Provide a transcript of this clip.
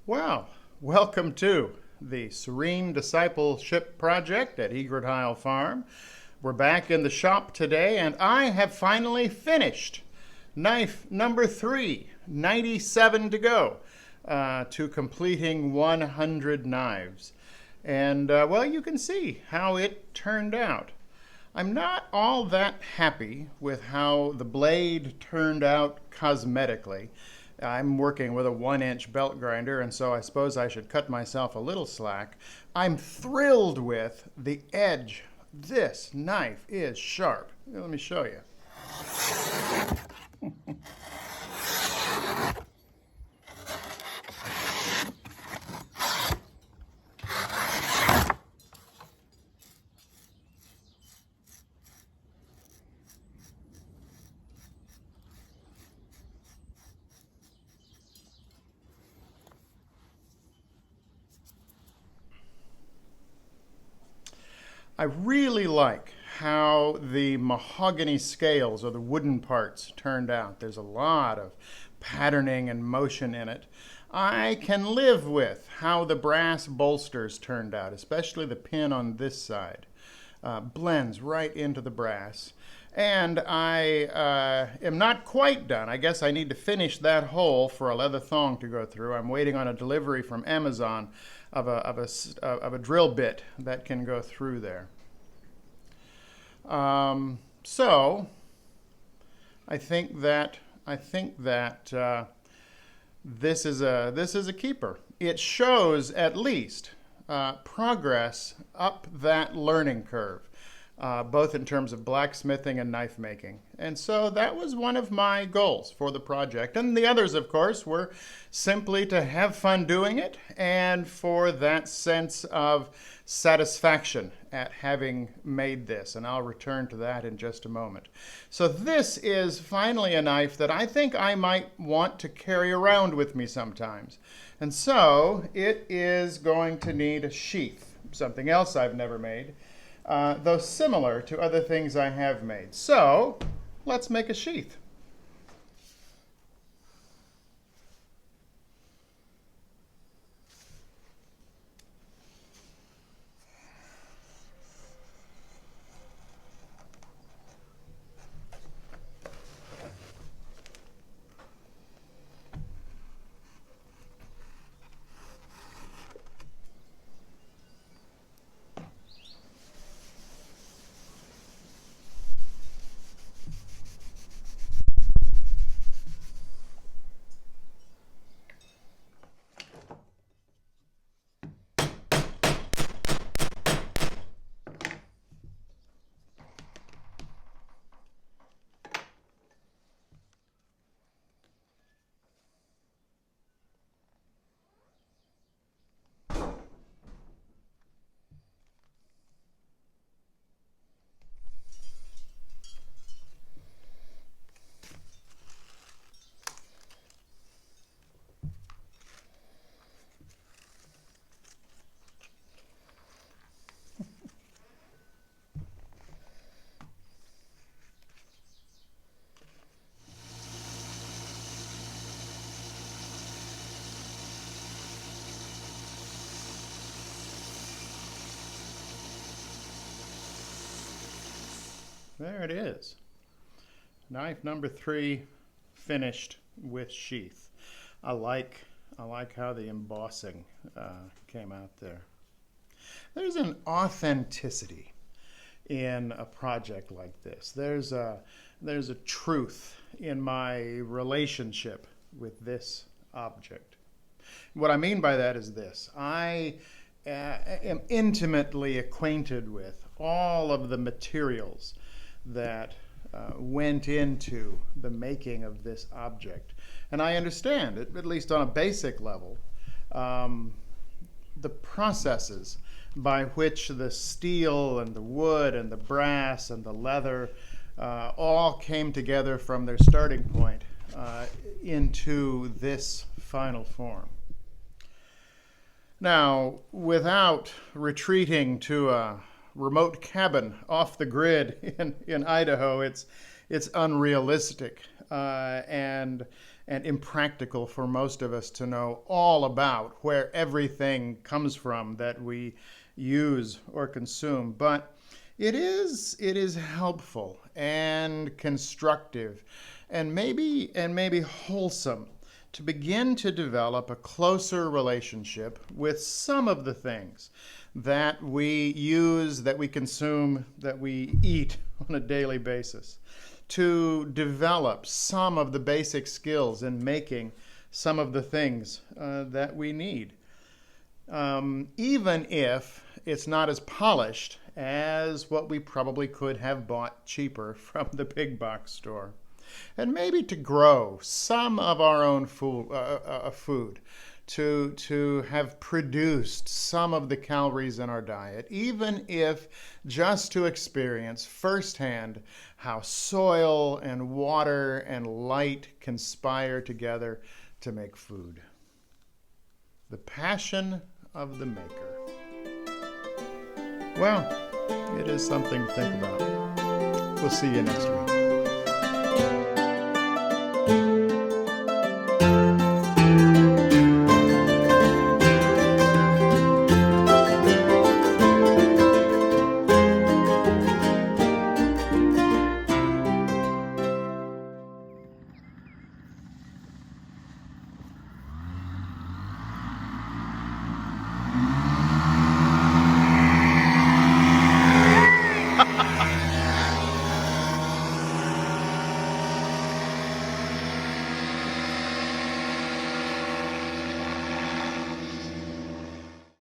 Well, welcome to the Serene Discipleship Project at Egret Isle Farm. We're back in the shop today, and I have finally finished knife number 3, 97 to go, to completing 100 knives. And, well, you can see how it turned out. I'm not all that happy with how the blade turned out cosmetically. I'm working with a 1-inch belt grinder, and so I suppose I should cut myself a little slack. I'm thrilled with the edge. This knife is sharp. Let me show you. I really like how the mahogany scales, or the wooden parts, turned out. There's a lot of patterning and motion in it. I can live with how the brass bolsters turned out, especially the pin on this side. Blends right into the brass. And I am not quite done. I guess I need to finish that hole for a leather thong to go through. I'm waiting on a delivery from Amazon of a drill bit that can go through there. So I think that this is a keeper. It shows at least progress up that learning curve, both in terms of blacksmithing and knife making. And so that was one of my goals for the project. And the others, of course, were simply to have fun doing it and for that sense of satisfaction at having made this. And I'll return to that in just a moment. So this is finally a knife that I think I might want to carry around with me sometimes. And so it is going to need a sheath, something else I've never made. Though similar to other things I have made. So let's make a sheath. There it is. Knife number 3 finished with sheath. I like how the embossing came out there. There's an authenticity in a project like this. There's a truth in my relationship with this object. What I mean by that is this. I am intimately acquainted with all of the materials that went into the making of this object. And I understand, at least on a basic level, the processes by which the steel and the wood and the brass and the leather all came together from their starting point into this final form. Now, without retreating to a remote cabin off the grid in Idaho, it's unrealistic and and impractical for most of us to know all about where everything comes from that we use or consume. But it is helpful and constructive and maybe wholesome to begin to develop a closer relationship with some of the things that we use, that we consume, that we eat on a daily basis, to develop some of the basic skills in making some of the things that we need, even if it's not as polished as what we probably could have bought cheaper from the big box store. And maybe to grow some of our own food, to have produced some of the calories in our diet, even if just to experience firsthand how soil and water and light conspire together to make food. The passion of the maker. Well, it is something to think about. We'll see you next week.